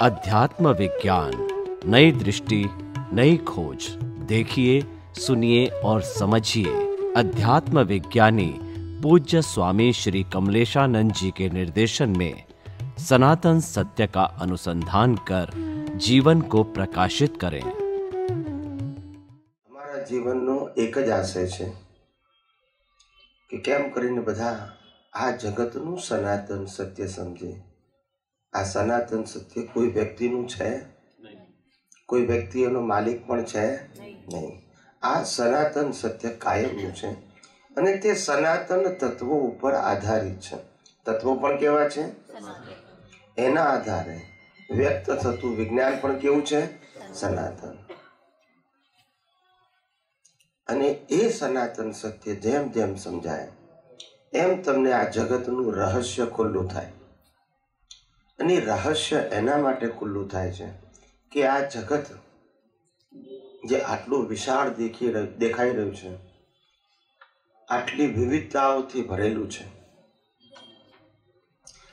अध्यात्म विज्ञान, नई दृष्टि, नई खोज। देखिए, सुनिए और समझिए। अध्यात्म विज्ञानी पूज्य स्वामी श्री कमलेशानंद जी के निर्देशन में सनातन सत्य का अनुसंधान कर जीवन को प्रकाशित करें। हमारा जीवनનો એક જ આશય છે કે કેમ કરીને બધા આ જગતનું સનાતન સત્ય સમજે। આ સનાતન સત્ય કોઈ વ્યક્તિનું છે નહીં, કોઈ વ્યક્તિ એનો માલિક પણ છે નહીં। આ સનાતન સત્ય કાયમનું છે અને તે સનાતન તત્વો ઉપર આધારિત છે। તત્વો પણ કેવા છે? એના આધારે વ્યક્ત થતું વિજ્ઞાન પણ કેવું છે? સનાતન। અને એ સનાતન સત્ય જેમ જેમ સમજાય એમ તમને આ જગતનું રહસ્ય ખુલ્લું થાય। અને રહસ્ય એના માટે ખુલ્લું થાય છે કે આ જગત જે આટલું વિશાળ દેખાઈ રહ્યું છે, આટલી વિવિધતાઓથી ભરેલું છે,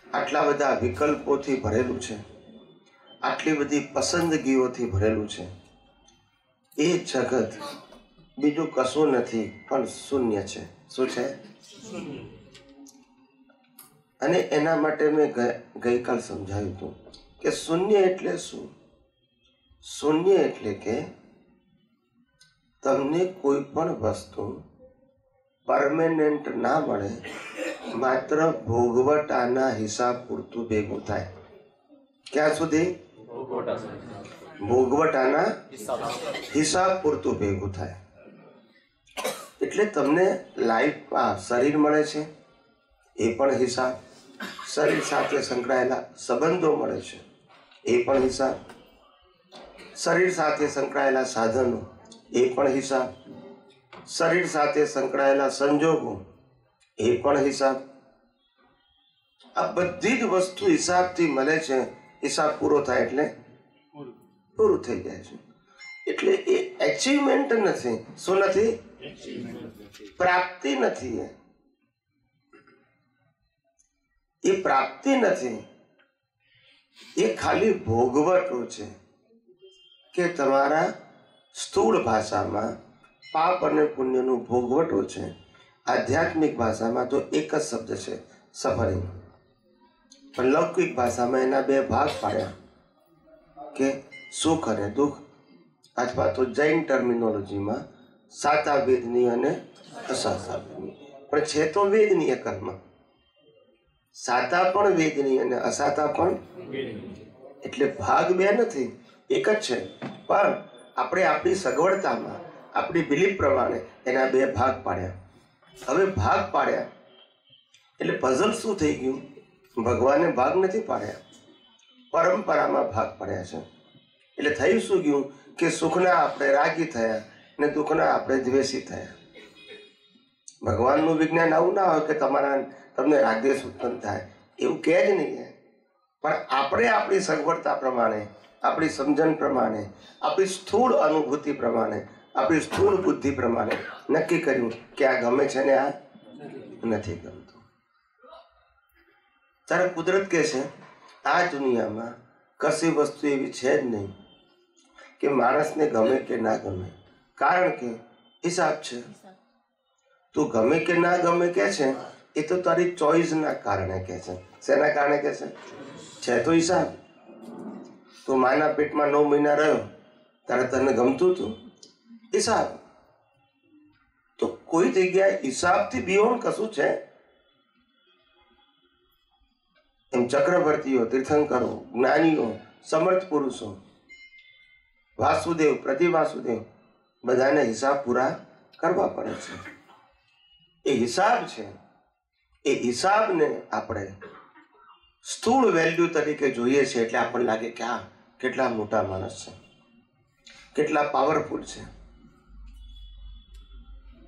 આટલા બધા વિકલ્પોથી ભરેલું છે, આટલી બધી પસંદગીઓથી ભરેલું છે, એ જગત બીજું કશું નથી પણ શૂન્ય છે। શું છે? અને એના માટે મેં ગઈકાલ સમજાવ્યું હતું કે શૂન્ય એટલે શું? શૂન્ય એટલે કે તમને કોઈ પણ વસ્તુ પરમેનન્ટ ના મળે, માત્ર ભોગવટાના હિસાબ પૂરતું ભેગું થાય। ક્યાં સુધી? ભોગવટાના હિસાબ પૂરતું ભેગું થાય। એટલે તમને લાઈફમાં શરીર મળે છે, એ પણ હિસાબ। શરીર સાથે સંકળાયેલા સંબંધો મળે છે, એ પણ હિસાબ। શરીર સાથે સંકળાયેલા સાધનો, એ પણ હિસાબ। શરીર સાથે સંકળાયેલા સંજોગો, એ પણ હિસાબ। આ બધી જ વસ્તુ હિસાબથી મળે છે। હિસાબ પૂરો થાય એટલે પૂરું થઈ જાય છે। એટલે એ એચિવમેન્ટ નથી। શું નથી? પ્રાપ્તિ નથી। એ પ્રાપ્તિ નથી, એ ખાલી ભોગવટો છે કે તમારા સ્થૂળ ભાષામાં પાપ અને પુણ્યનું ભોગવટો છે। આધ્યાત્મિક ભાષામાં તો એક જ શબ્દ છે, સફરિંગ। પણ લૌકિક ભાષામાં એના બે ભાગ પાડ્યા કે સુખ અને દુઃખ, અથવા તો જૈન ટર્મિનોલોજીમાં સાતા વેદની અને અસાતા વેદની। પણ છે તો વેદનીય કર્મ, સાતા પણ વેદની અને અસાતા પણ। એટલે ભાગ બે નથી, એક જ છે। પણ આપણે આપણી સગવડતામાં, આપણી બિલીફ પ્રમાણે એના બે ભાગ પાડ્યા। હવે ભાગ પાડ્યા એટલે પઝલ શું થઈ ગયું? ભગવાને ભાગ નથી પાડ્યા, પરંપરામાં ભાગ પાડ્યા છે। એટલે થઈ શું ગયું કે સુખના આપણે રાગી થયા ને દુઃખના આપણે દ્વેષી થયા। ભગવાનનું વિજ્ઞાન આવું ના હોય કે તમને રાગદ્વેષ ઉત્પન્ન થાય, એવું કહે જ નહીં। પણ આપણે આપણી સગવડતા પ્રમાણે, આપણી સમજણ પ્રમાણે, આપણી સ્થૂળ અનુભૂતિ પ્રમાણે, આપણી સ્થૂળ બુદ્ધિ પ્રમાણે નક્કી કર્યું કે આ ગમે છે ને આ નથી ગમતું। ત્યારે કુદરત કહે છે આ દુનિયામાં કશી વસ્તુ એવી છે જ નહીં કે માણસને ગમે કે ના ગમે, કારણ કે હિસાબ છે। તું ગમે કે ના ગમે કે છે એ તો તારી ચોઈસના કારણે કે છે। શેના કારણે કે છે તો હિસાબ। તું માના પેટમાં 9 મહિના રહ્યો ત્યારે તને ગમતું હતું, હિસાબ। તો કોઈ જગ્યાએ હિસાબથી બિયોન્ડ કશું છે? એમ ચક્રવર્તીઓ, તીર્થંકરો, જ્ઞાનીઓ, સમર્થ પુરુષો, વાસુદેવ, પ્રતિવાસુદેવ, બધાને હિસાબ પૂરા કરવા પડે છે। એ હિસાબ છે, એ હિસાબને આપણે સ્થૂળ વેલ્યુ તરીકે જોઈએ છે। એટલે આપણને લાગે કે આ કેટલા મોટા માણસ છે, કેટલા પાવરફુલ છે।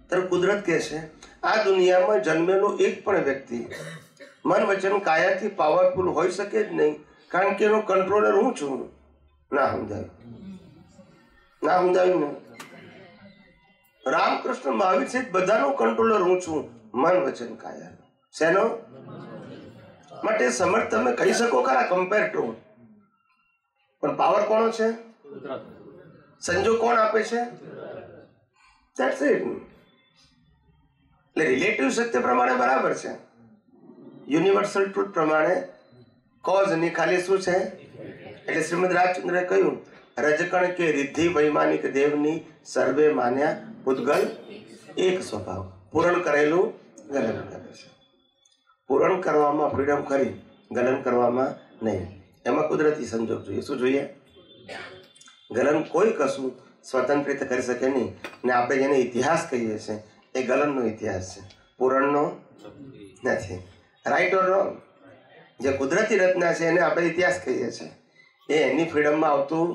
ત્યારે કુદરત કહે છે આ દુનિયામાં જન્મેલો એક પણ વ્યક્તિ મન વચન કાયાથી પાવરફુલ હોઈ શકે જ નહીં, કારણ કે એનો કંટ્રોલર હું છું। ના સમજાયું? ના સમજાયું ને? રામકૃષ્ણ મહાવીર છે બધાનો કંટ્રોલર હું છું, મન વચન કાયા। શેનો? માટે સમર્થ તમે કહી શકો ખરા કમ્પેર ટુ પણ પાવર કોનો છે? સંજોગ કોણ આપે છે? That's it. એટલે રિલેટિવ સત્ય પ્રમાણે બરાબર છે, યુનિવર્સલ ટ્રુથ પ્રમાણે કોઝ ની ખાલી શું છે? એટલે શ્રીમદ રાજચંદ્રે કહ્યું, રજકણ કે રિદ્ધિ વૈમાનિક દેવની સર્વે માન્યા પૂતગલ એક સ્વભાવ. પૂરણ કરેલું ગલન કરે છે. પૂરણ કરવામાં ફ્રીડમ ખરી, ગલન કરવામાં નહીં. એમાં કુદરતી સંજોગ જોઈએ. શું જોઈએ? ગલન કોઈ કશું સ્વતંત્ર રીતે કરી શકે નહીં. ને આપણે જેને ઇતિહાસ કહીએ છીએ એ ગલનનો ઇતિહાસ છે, પૂરણનો નથી. Right or wrong? જે કુદરતી રચના છે એને આપણે ઇતિહાસ કહીએ છીએ. એ એની ફ્રીડમમાં આવતું,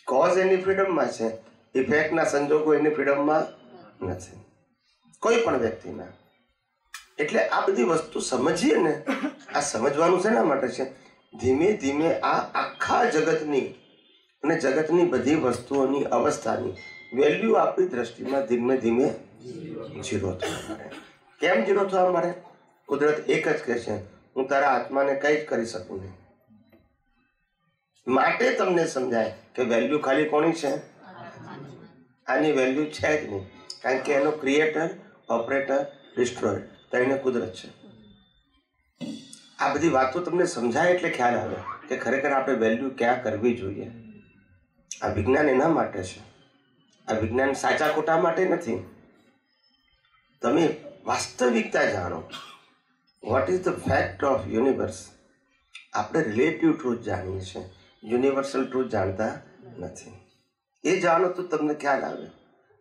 કોઝ એની ફ્રીડમમાં છે, ઇફેક્ટના સંજોગો એની ફ્રીડમમાં નથી, કોઈ પણ વ્યક્તિના. એટલે આ બધી વસ્તુ સમજીએ ને, આ સમજવાનું શેના માટે છે? ધીમે ધીમે આ આખા જગતની અને જગતની બધી વસ્તુઓની અવસ્થાની વેલ્યુ આપણી દ્રષ્ટિમાં ધીમે ધીમે ઝીરો થવા માંડે. કેમ ઝીરો થવા માંડે? કુદરત એક જ કહે છે, હું તારા આત્માને કંઈ જ કરી શકું નહીં. માટે તમને સમજાય કે વેલ્યુ ખાલી કોની છે? આની વેલ્યુ છે જ નહીં, કારણ કે એનો ક્રિએટર, ઓપરેટર, ડિસ્ટ્રોયર તેને કુદરત છે. આ બધી વાતો તમને સમજાય એટલે ખ્યાલ આવે કે ખરેખર આપણે વેલ્યુ ક્યાં કરવી જોઈએ. આ વિજ્ઞાન એના માટે છે. આ વિજ્ઞાન સાચા ખોટા માટે નથી. તમે વાસ્તવિકતા જાણો. What is the fact of universe? આપણે રિલેટિવ ટ્રુથ જાણીએ છીએ, યુનિવર્સલ ટ્રુથ જાણતા નથી. એ જાણો તો તમને ખ્યાલ આવે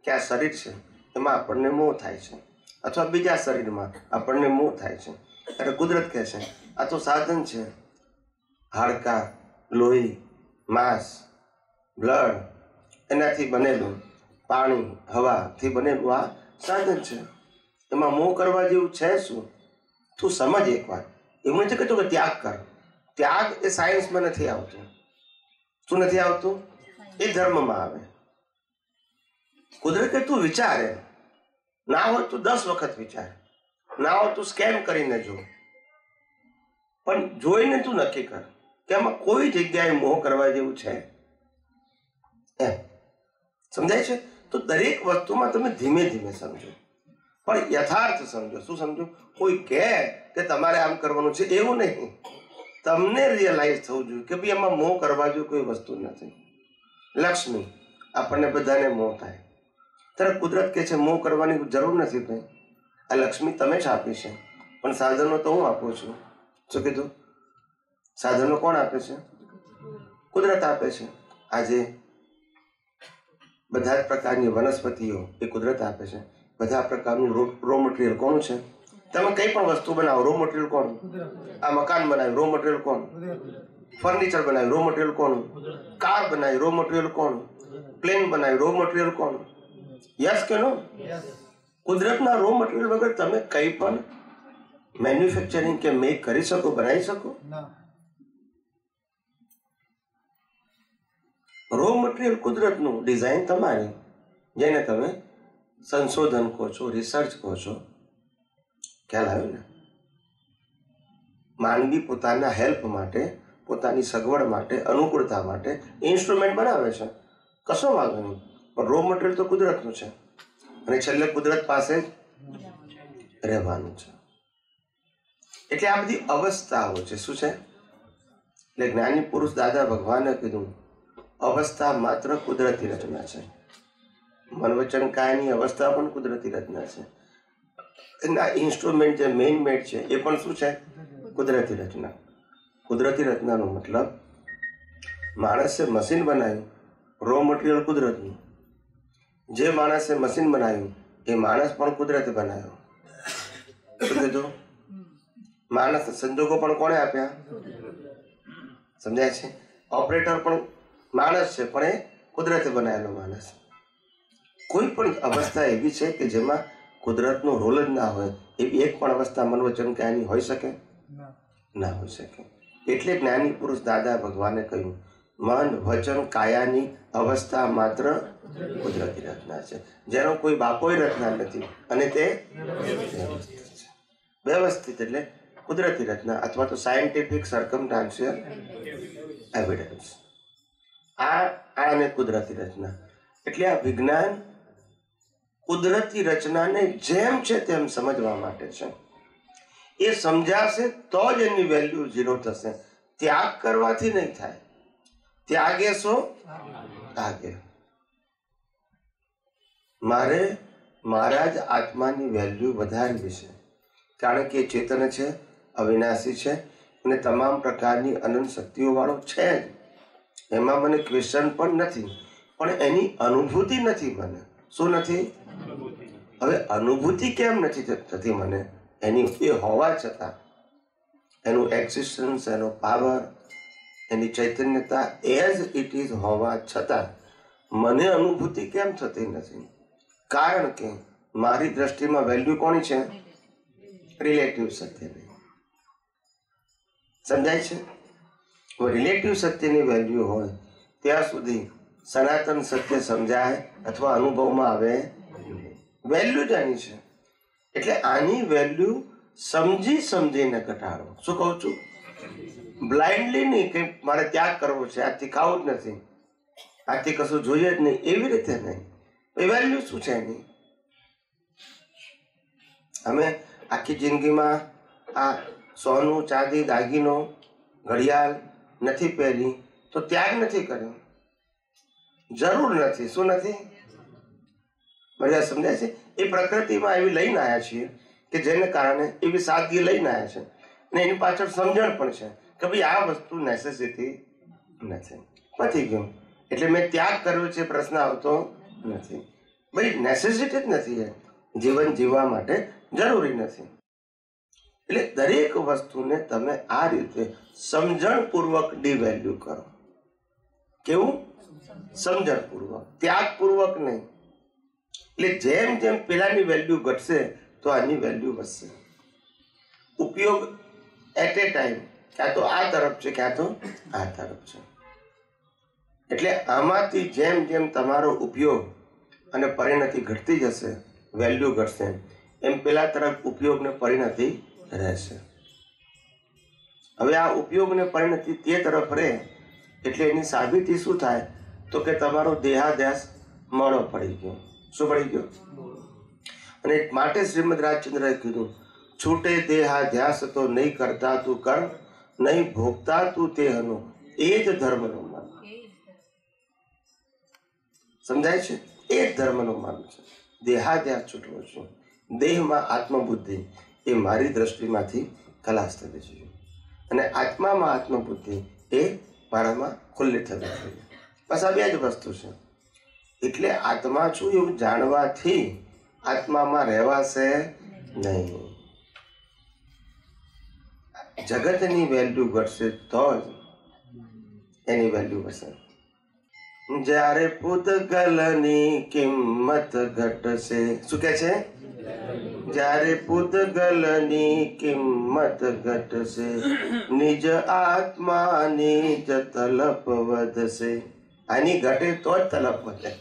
કે આ શરીર છે એમાં આપણને મોહ થાય છે, અથવા બીજા શરીરમાં આપણને મોહ થાય છે. ત્યારે કુદરત કહે છે આ તો સાધન છે, હાડકાં, લોહી, માંસ, બ્લડ, એનાથી બનેલું, પાણી, હવાથી બનેલું આ સાધન છે. એમાં મોહ કરવા જેવું છે શું? તું સમજ એકવાર. એવું નથી કહેતો કે ત્યાગ કર. ત્યાગ એ સાયન્સમાં નથી આવતું. શું નથી આવતું? એ ધર્મમાં આવે. કુદરત કે તું વિચારે, ના હોય તું 10 વખત વિચાર, ના હોય તું સ્કેન કરીને જો, પણ જોઈને તું નક્કી કર કે આમાં કોઈ જગ્યાએ મોહ કરવા જેવું છે. એમ સમજાય છે? તો દરેક વસ્તુમાં તમે ધીમે ધીમે સમજો, પણ યથાર્થ સમજો. શું સમજો? કોઈ કહે કે તમારે આમ કરવાનું છે એવું નહીં. તમને રિયલાઇઝ થવું જોઈએ કે ભાઈ એમાં મોહ કરવા જેવું કોઈ વસ્તુ નથી. લક્ષ્મી, આપણને બધાને મોહ થાય. ત્યારે કુદરત કહે છે મોહ કરવાની જરૂર નથી ભાઈ, આ લક્ષ્મી તમે જ આપી છે, પણ સાધનો તો હું આપું છું. શું કીધું? સાધનો કોણ આપે છે? કુદરત આપે છે. આજે બધા જ પ્રકારની વનસ્પતિઓ એ કુદરત આપે છે. બધા પ્રકારનું રો મટીરિયલ કોનું છે? તમે કઈ પણ વસ્તુ બનાવો, રો મટીરિયલ કોનું? આ મકાન બનાવ્યું, રો મટીરિયલ કોનું? ફર્નિચર બનાવ્યું, રો મટીરિયલ કોનું? કાર બનાવી, રો મટીરિયલ કોનું? પ્લેન બનાવ્યું, રો મટીરિયલ કોનું? યસ કે નો? કુદરતના રો મટીરિયલ વગર તમે કઈ પણ મેન્યુફેક્ચરિંગ કે મેક કરી શકો, બનાવી શકો? રો મટીરિયલ કુદરતનું, ડિઝાઇન તમારી, જેને તમે સંશોધન કહો છો, રિસર્ચ કહો છો. ખ્યાલ આવ્યો ને? માનવી પોતાના હેલ્પ માટે, પોતાની સગવડ માટે, અનુકૂળતા માટે ઇન્સ્ટ્રુમેન્ટ બનાવે છે, કશો વાંધો નહીં, પણ રો મટીરિયલ તો કુદરતનું છે અને છેલ્લે કુદરત પાસે જ રહેવાનું છે. એટલે આ બધી અવસ્થાઓ છે. શું છે? એટલે જ્ઞાની પુરુષ દાદા ભગવાને કીધું અવસ્થા માત્ર કુદરતી રચના છે. મન વચન કાયની અવસ્થા પણ કુદરતી રચના છે. એના ઇન્સ્ટ્રુમેન્ટ જે મેઇન મેડ છે એ પણ શું છે? કુદરતી રચના. કુદરતી રચનાનો મતલબ માણસે મશીન બનાવ્યું, રો મટીરિયલ કુદરતનું. જે માણસે મશીન બનાવ્યું એ માણસ પણ કુદરતે બનાવ્યો. શું કીધું? માણસ સંજોગો પણ કોણે આપ્યા? સમજાય છે? ઓપરેટર પણ માણસ છે, પણ એ કુદરતે બનાવેલો માણસ. કોઈ પણ અવસ્થા એવી છે કે જેમાં કુદરતનો રોલ જ ના હોય એવી એક પણ અવસ્થા મન વચન કાયની હોઈ શકે? ના હોઈ શકે. એટલે જ્ઞાની પુરુષ દાદા ભગવાને કહ્યું મન વચન કાયાની અવસ્થા માત્ર કુદરતી રચના છે, જેનો કોઈ બાપોય રચના નથી અને તે વ્યવસ્થિત એટલે કુદરતી રચના અથવા તો સાયન્ટિફિક સર્કમસ્ટાન્શિયલ એવિડન્સ. આને કુદરતી રચના. એટલે આ વિજ્ઞાન કુદરતી રચનાને જેમ છે તેમ સમજવા માટે છે. એ સમજાશે તો જ એની વેલ્યુ 0 થશે. ત્યાગ કરવાથી નહીં થાય. ત્યાગે સો આગે. મારે મારા જ આત્માની વેલ્યુ વધારવી છે, કારણ કે ચેતન છે, અવિનાશી છે અને તમામ પ્રકારની અનંત શક્તિઓ વાળો છે જ. એમાં મને ક્વેશ્ચન પણ નથી, પણ એની અનુભૂતિ નથી મને. શું નથી? હવે અનુભૂતિ કેમ નથી થતી મને? એની એ હોવા છતાં, એનું એક્ઝિસ્ટન્સ, એનો પાવર, એની ચૈતન્યતા એઝ ઇટ ઇઝ હોવા છતાં મને અનુભૂતિ કેમ થતી નથી? કારણ કે મારી દ્રષ્ટિમાં વેલ્યુ કોની છે? રિલેટિવ સત્યની. સમજાય છે? રિલેટિવ સત્યની વેલ્યુ હોય ત્યાં સુધી સનાતન સત્ય સમજાય અથવા અનુભવમાં આવે. વેલ્યુ જ આની છે. એટલે આની વેલ્યુ સમજીને ઘટાડો. શું કહું છું? બ્લાઇન્ડલી નહીં કે મારે ત્યાગ કરવો છે, આજથી ખાવું જ નથી, આજથી કશું જોઈએ જ નહીં, એવી રીતે નહીં. એ વેલ્યુ શું છે એની? અમે આખી જિંદગીમાં આ સોનું, ચાંદી, દાગીનો, ઘડિયાળ નથી પહેરી તો ત્યાગ નથી કર્યો. જરૂર નથી. શું નથી? બધા સમજાય છે? એ પ્રકૃતિમાં એવી લઈને આવ્યા છીએ કે જેને કારણે એવી સાદગી લઈને આવ્યા છે અને એની પાછળ સમજણ પણ છે કે ભાઈ આ વસ્તુ નેસેસિટી નથી. પતી ગયું. એટલે મેં ત્યાગ કર્યો છે પ્રશ્ન આવતો નથી. ભાઈ નેસેસિટી જ નથી. એ જીવન જીવવા માટે જરૂરી નથી. એટલે દરેક વસ્તુને તમે આ રીતે સમજણપૂર્વક ડિવેલ્યુ કરો. કેવું? સમજણપૂર્વક, ત્યાગપૂર્વક નહીં. એટલે જેમ જેમ પેલાની વેલ્યુ ઘટશે તો આની વેલ્યુ વધશે. ઉપયોગ એટ એ ટાઈમ ક્યાં તો આ તરફ છે, ક્યાં તો આ તરફ છે. એટલે આમાંથી જેમ જેમ તમારો ઉપયોગ અને પરિણતિ ઘટતી જશે, વેલ્યુ ઘટશે, એમ પેલા તરફ ઉપયોગ ને પરિણતિ રહેશે. હવે આ ઉપયોગ ને પરિણતિ તે તરફ રહે એટલે એની સાબિતી શું થાય? તો કે તમારો દેહાદ્યાસ મોડો પડી ગયો. શું પડી ગયો? અને માટે શ્રીમદ રાજચંદ્રએ કીધું, છૂટે દેહાધ્યાસ તો નહીં કરતા તું કર્મ, નહીં ભોગતા તું તેહનો, એ જ ધર્મનો માર્ગ. સમજાય છે? એ જ ધર્મનો માર્ગ છે. દેહાધ્યાસ છૂટવો છું. દેહમાં આત્મબુદ્ધિ એ મારી દ્રષ્ટિમાંથી ખલાસ થવી જોઈએ અને આત્મામાં આત્મબુદ્ધિ એ મારામાં ખુલ્લી થવી જોઈએ. બસ આ બે જ વસ્તુ છે. એટલે આત્મા છું એવું જાણવાથી આત્મામાં રહેવાશે નહીં. જગતની વેલ્યુ ઘટશે તો જ એની વેલ્યુ હશે. જ્યારે પૂતગલની કિંમત ઘટશે. શું કે છે? જ્યારે પૂતગલની કિંમત ઘટશે, નિજ આત્માની જ તલપ વધશે. આની ઘટે તો જ તલપ વધે.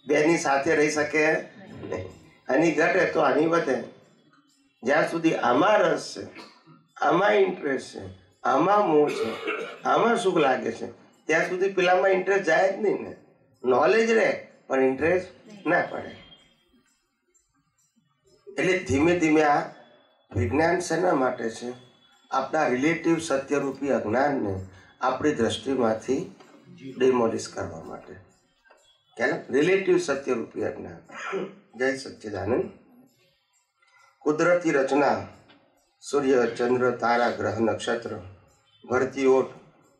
બેની સાથે રહી શકે નહીં. આની ઘટે તો આની વધે. જ્યાં સુધી આમાં રસ છે, આમાં ઇન્ટરેસ્ટ છે, આમાં મોહ છે, આમાં સુખ લાગે છે, ત્યાં સુધી પેલામાં ઇન્ટરેસ્ટ જાય જ નહીં ને. નોલેજ રહે પણ ઇન્ટરેસ્ટ ના પડે. એટલે ધીમે ધીમે આ વિજ્ઞાન શેના માટે છે? આપણા રિલેટિવ સત્યરૂપી અજ્ઞાનને આપણી દ્રષ્ટિમાંથી ડિમોલિશ કરવા માટે. ખ્યાલ? રિલેટિવ સત્યરૂપી અજ્ઞાન. જય સચ્ચિદાનંદ. કુદરતી રચના, सूर्य चंद्र तारा ग्रह नक्षत्र भरती ओट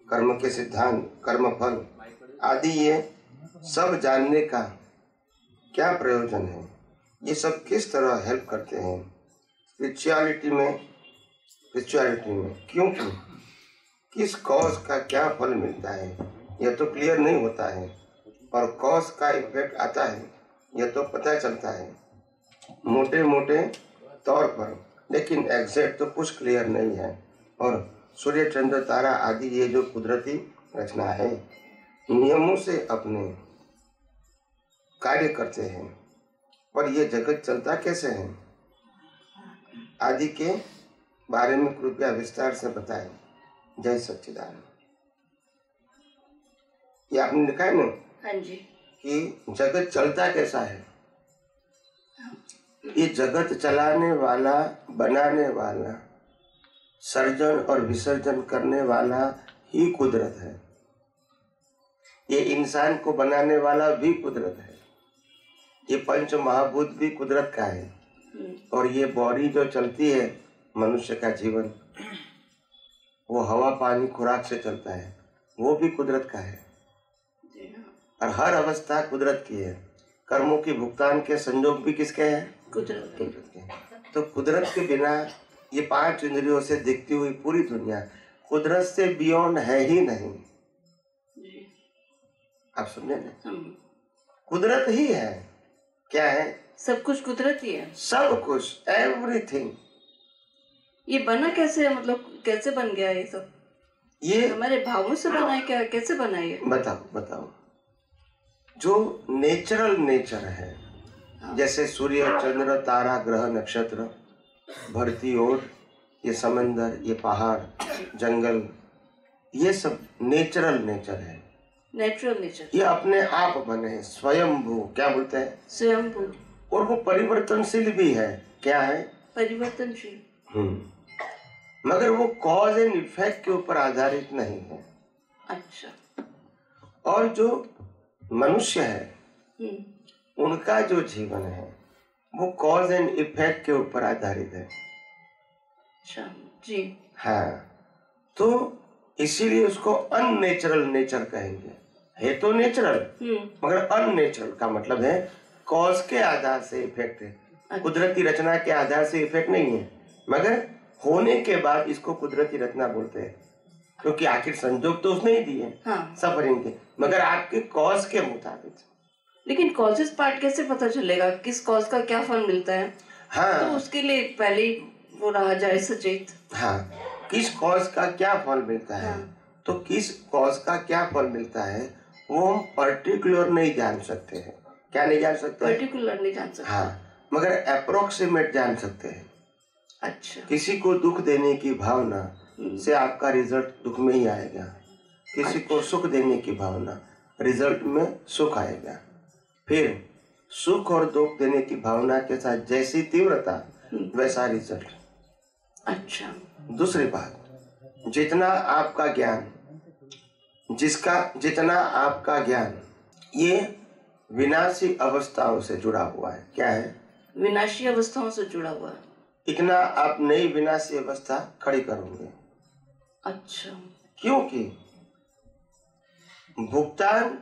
कर्म के सिद्धांत कर्म फल आदि ये सब जानने का क्या प्रयोजन है? ये सब किस तरह हेल्प करते हैं स्पिरिचुअलिटी में क्योंकि किस कॉज का क्या फल मिलता है यह तो क्लियर नहीं होता है और कॉज का इफेक्ट आता है यह तो पता चलता है मोटे मोटे तौर पर, लेकिन एग्जैक्ट तो कुछ क्लियर नहीं है। और सूर्य चंद्र तारा आदि ये जो कुदरती रचना है नियमों से अपने कार्य करते हैं, पर ये जगत चलता कैसे है आदि के बारे में कृपया विस्तार से बताएं। जय सच्चिदानंद। ये आपने लिखा है ना हाँ जी। कि जगत चलता कैसा है। ये जगत चलाने वाला, बनाने वाला, सर्जन और विसर्जन करने वाला ही कुदरत है। ये इंसान को बनाने वाला भी कुदरत है। ये पंच महाभूत भी कुदरत का है। और ये बॉडी जो चलती है, मनुष्य का जीवन, वो हवा पानी खुराक से चलता है, वो भी कुदरत का है। और हर अवस्था कुदरत की है। कर्मों की भुगतान के संजोग भी किसके हैं? कुदरत के। तो कुदरत के बिना ये 5 इंद्रियों से दिखती हुई पूरी दुनिया कुदरत से बियॉन्ड है ही नहीं। आप सुनने ना, कुदरत ही है। क्या है? सब कुछ कुदरत ही है। सब कुछ, एवरीथिंग। ये बना कैसे है, मतलब कैसे बन गया ये सब? ये हमारे भावों से बना है क्या? कैसे बना है ये? बताओ। जो नेचुरल नेचर है, जैसे सूर्य, चंद्र, तारा, ग्रह, नक्षत्र, भरती ओर, ये समंदर, ये पहाड़, जंगल, ये सब नेचुरल नेचर है। नेचुरल नेचर ये अपने आप बने हैं, स्वयंभू। क्या बोलते हैं? स्वयंभू। और वो परिवर्तनशील भी है। क्या है? परिवर्तनशील। मगर वो कॉज एंड इफेक्ट के ऊपर आधारित नहीं है। अच्छा। और जो मनुष्य है, उनका जो जीवन है वो कॉज एंड इफेक्ट के ऊपर आधारित है। अच्छा जी। हाँ, तो इसीलिए उसको अननेचुरल नेचर कहेंगे। है तो नेचुरल, मगर अननेचुरल का मतलब है कॉज के आधार से इफेक्ट है। अच्छा। कुदरती रचना के आधार से इफेक्ट नहीं है, मगर होने के बाद इसको कुदरती रचना बोलते हैं, क्योंकि आखिर संजोग तो उसने ही दिए। हाँ। सफरिंग के, मगर आपके कॉज के मुताबिक। लेकिन कॉजेस पार्ट कैसे पता चलेगा किस कॉज का क्या फल मिलता है? हाँ, तो उसके लिए पहले ही वो रहा जाए सचेत। हाँ, किस कॉज का क्या फल मिलता है। हाँ। तो किस कॉज का क्या फल मिलता है वो हम पर्टिकुलर नहीं जान सकते हैं। क्या नहीं जान सकते? पर्टिकुलर नहीं जान सकते। हाँ, मगर अप्रोक्सीमेट जान सकते हैं। अच्छा। किसी को दुख देने की भावना से आपका रिजल्ट दुख में ही आएगा। किसी को सुख देने की भावना, रिजल्ट में सुख आएगा। फिर सुख और दुख देने की भावना के साथ जैसी तीव्रता वैसा रिजल्ट। अच्छा। दूसरी बात, जितना आपका ज्ञान ये विनाशी अवस्थाओं से जुड़ा हुआ है। क्या है? विनाशी अवस्थाओं से जुड़ा हुआ है। इतना आप नई विनाशी अवस्था खड़ी करोगे। अच्छा। क्योंकि भुगतान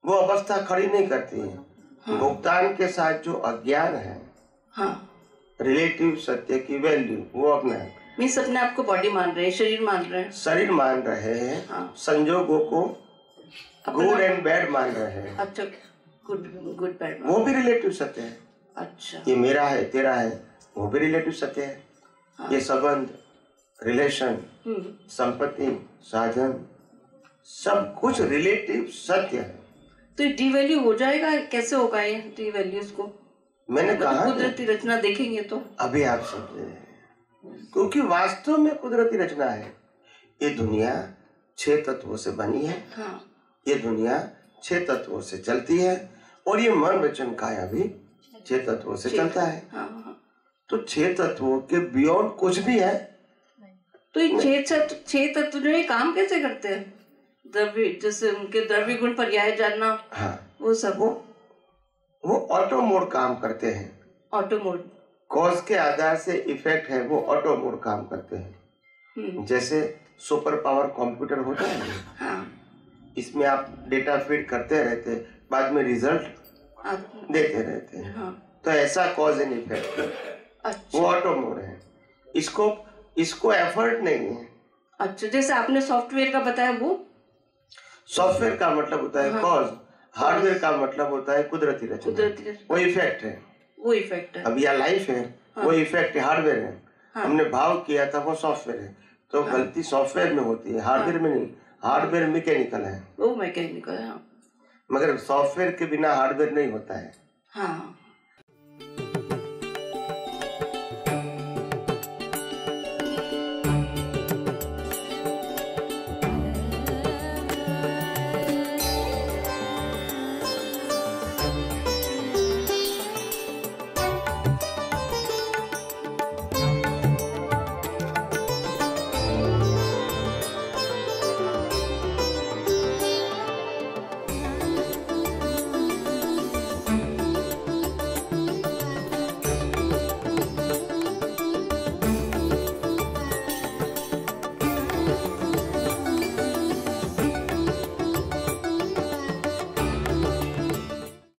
वो अवस्था खड़ी नहीं करती है। हाँ। भुगतान के साथ जो अज्ञान है, हाँ, रिलेटिव सत्य की वैल्यू, वो अपना मीन्स अपने आप को बॉडी मान रहे हैं, शरीर मान रहे हैं। हाँ। संजोगों को गुड एंड बैड मान रहे हैं। अच्छा, गुड बैड वो भी रिलेटिव सत्य है। अच्छा। ये मेरा है, तेरा है, वो भी रिलेटिव सत्य है। हाँ। ये संबंध, रिलेशन, संपत्ति, साधन, सब कुछ रिलेटिव सत्य है। तो डिवैल्यू हो जाएगा? कैसे होगा ये डिवैल्यूज को? मैंने कहा कुदरती रचना देखेंगे तो अभी आप समझे, क्योंकि वास्तव में कुदरती रचना है। ये दुनिया 6 तत्वों से बनी है। हाँ। ये दुनिया 6 तत्वों से चलती है, और ये मन वचन काया भी 6 तत्वों से चलता है। हाँ। तो 6 तत्वों के बियॉन्ड कुछ भी है। तो ये 6 तत्व जो ये काम कैसे करते हैं? द्रव्य, जैसे उनके द्रव्य गुण पर्याय जानना। हाँ। वो सब वो ऑटो मोड काम करते हैं। ऑटो मोड कॉज के आधार से इफेक्ट है, वो ऑटो मोड काम करते हैं। जैसे सुपर पावर कंप्यूटर होता है। हाँ। इसमें आप डेटा फीड करते रहते, बाद में रिजल्ट देते रहते हैं। हाँ। तो ऐसा कॉज एंड इफेक्ट है। अच्छा। वो ऑटो मोड है। इसको एफर्ट नहीं है। अच्छा, जैसे आपने सॉफ्टवेयर का बताया, वो सॉफ्टवेयर का मतलब होता है कॉज, हार्डवेयर का मतलब होता है कुदरती रचना। वो इफेक्ट है। अब यह लाइफ है। हाँ। वो इफेक्ट है, हार्डवेयर है। हाँ। हमने भाव किया था, वो सॉफ्टवेयर है। तो हाँ। गलती सॉफ्टवेयर में होती है, हार्डवेयर में नहीं। हार्डवेयर मैकेनिकल है, वो मैकेनिकल है। मगर सॉफ्टवेयर के बिना हार्डवेयर नहीं होता है। हाँ।